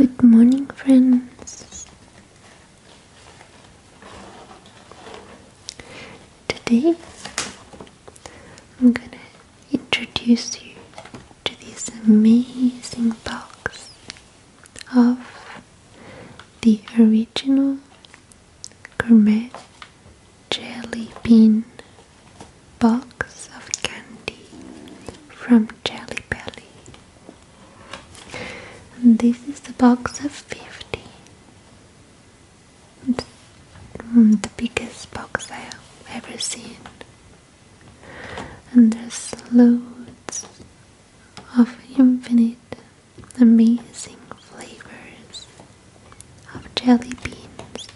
Good morning, friends. Today I'm gonna introduce you to this amazing box of the original gourmet jelly bean box of candy from Jelly Belly. And this is the box of 50. It's the biggest box I have ever seen. And there's loads of infinite amazing flavors of jelly beans.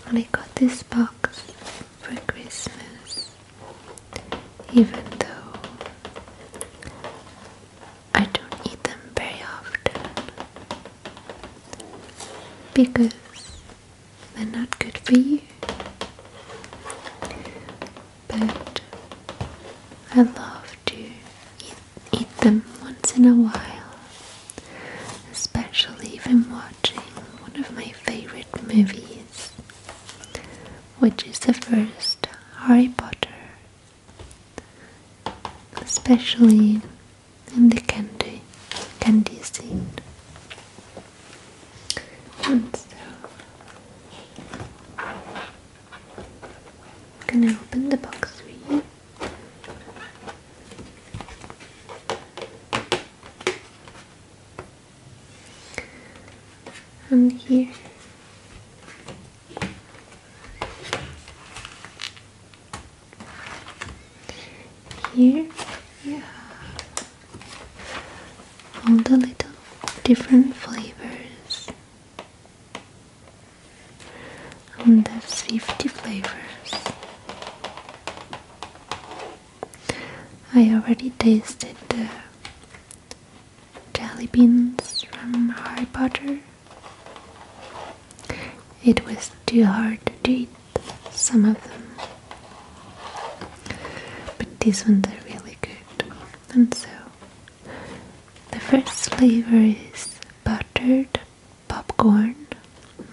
And I got this box for Christmas, even though I don't eat them very often because they're not good for you. But I love to eat them once in a while, especially if I'm watching one of my favorite movies, which is the first Harry Potter, especially in the candy scene. And so I'm gonna open the box for you. And here you have all the little different flavors, and there's 50 flavors. I already tasted the jelly beans from Harry Potter. It was too hard to eat some of them, but these ones are really good. And so the first flavor is buttered popcorn,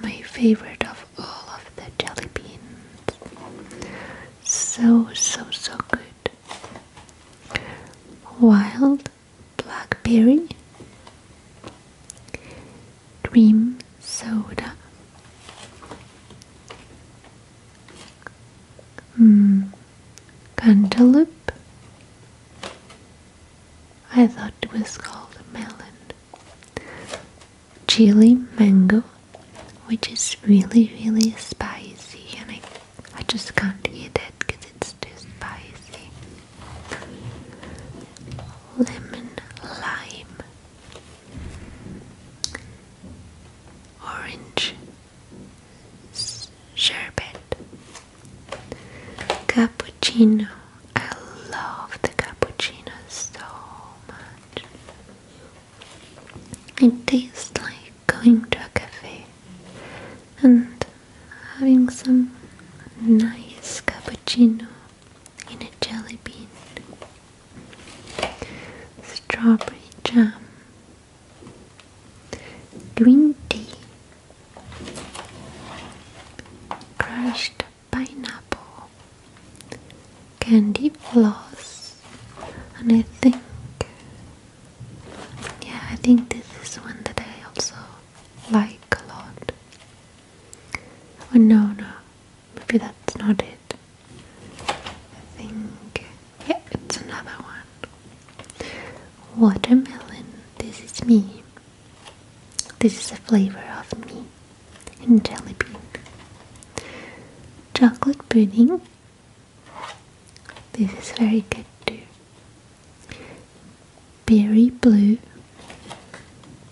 my favorite of all of the jelly beans. So good. Wild blackberry, cream soda, cantaloupe. I thought it was called melon. Chili mango, which is really spicy, and I just can't eat it because it's too spicy. Lemon lime, orange sherbet, cappuccino. I love the cappuccino so much. It tastes like going to a cafe and having some nice cappuccino in a jelly bean. Strawberry jam, green tea, crushed pineapple, candy floss, and I think this is one that I also like a lot. Oh no, maybe that's not it. I think, yeah, it's another one. Watermelon, this is me. This is a flavor of me in jelly bean. Chocolate pudding, this is very good too. Berry blue,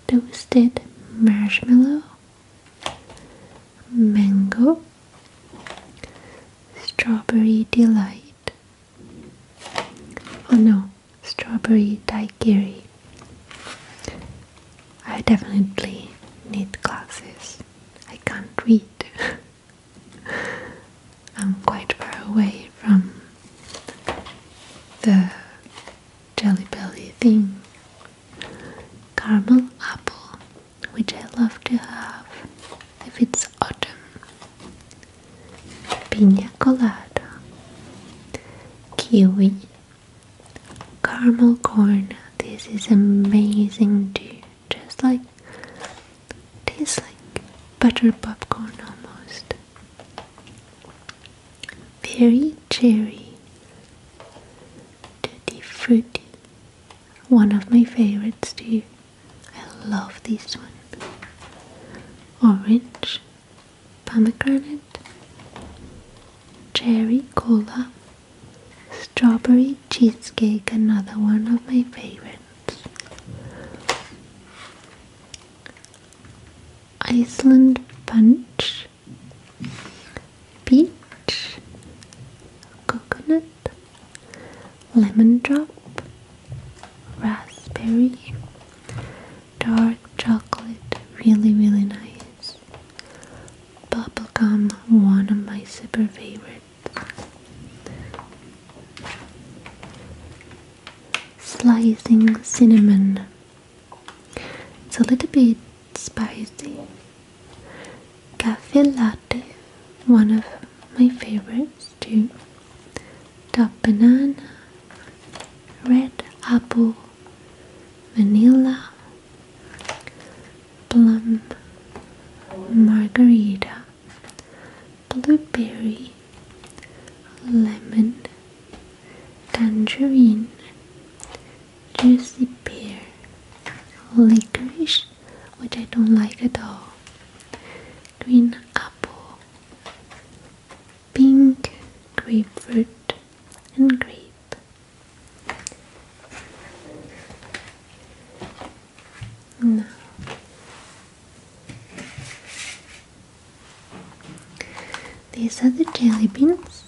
toasted marshmallow, mango, strawberry delight. Oh no, strawberry daiquiri. I definitely need glasses. I can't read. I'm quite far away from the Jelly Belly thing. Caramel love to have if it's autumn. Piña colada, kiwi, caramel corn. This is amazing too. Just like tastes like butter popcorn almost. Very cherry, tutti frutti. One of my favorites too. I love this one. Orange, pomegranate, cherry cola, strawberry cheesecake, another one of my favorites. Iceland punch, peach, coconut, lemon drop, raspberry, dark chocolate, really nice. Bubblegum, one of my super favorites. Slicing cinnamon. It's a little bit spicy. Cafe latte, one of my favorites too. Top banana, red apple, vanilla, plum, margarita, blueberry, lemon, tangerine, juicy pear, licorice, which I don't like at all, green apple, pink, grapefruit, and grape. Now, these are the jelly beans.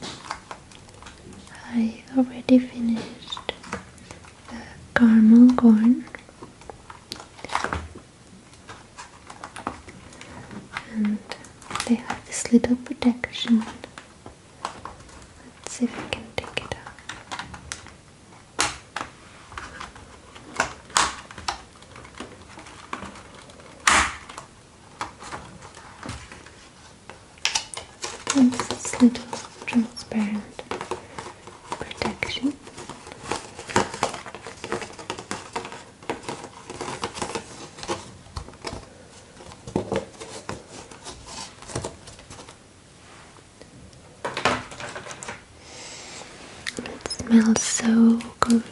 I already finished the caramel corn, and they have this little protection. Let's see if I can take it out. And this little transparent protection. It smells so good.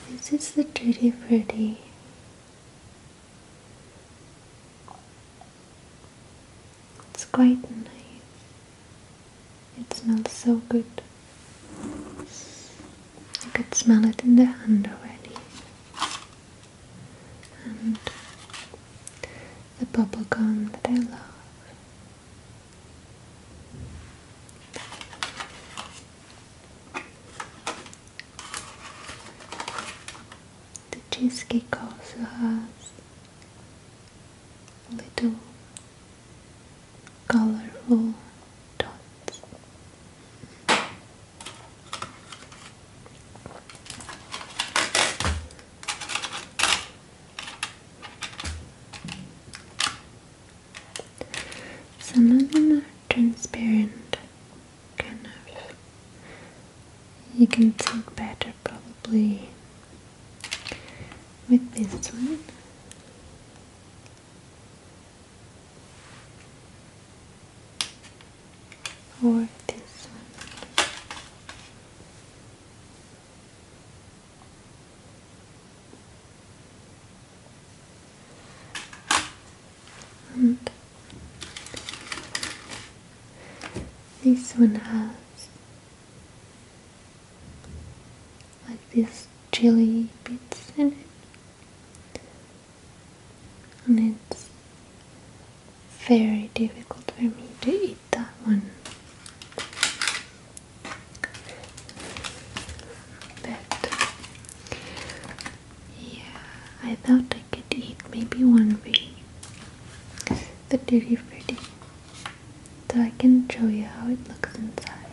This is the Tutti Frutti. It's quite nice. It smells so good. You could smell it in the hand already. And the bubble gum that I love. The cheesecake also has little colorful dots. Some of them are transparent, kind of. You can think better probably with this one. Or this one. And this one has like these chili bits in it, and it's very difficult for me to eat that one. But yeah, I thought I could eat maybe one week the Tutti Frutti, so I can show you how it looks inside.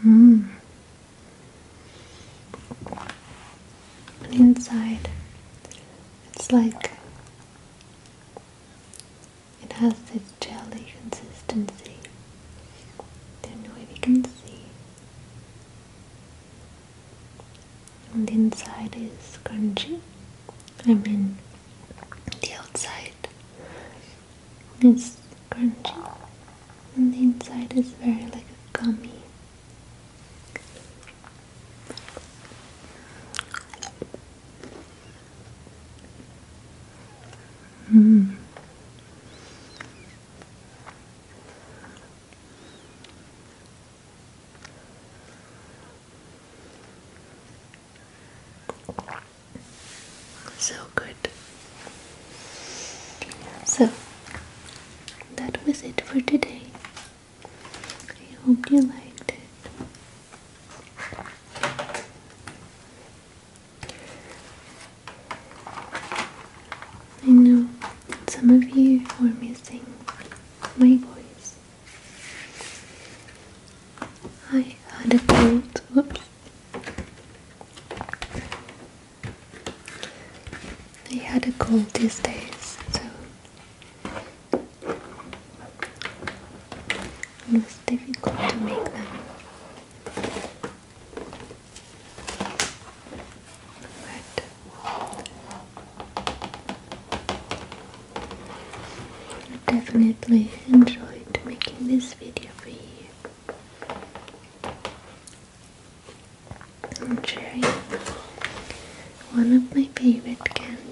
And inside, it's like it has this jelly consistency. Don't know if you can see. And the inside is crunchy. I mean, the outside is crunchy, and the inside is very like a gummy. So good. So that was it for today. I hope you liked it. I know some of you were missing my voice. I had a cold. Whoops. I had a cold these days, so it was difficult to make them. But I definitely enjoyed making this video for you and sharing one of my favorite candies.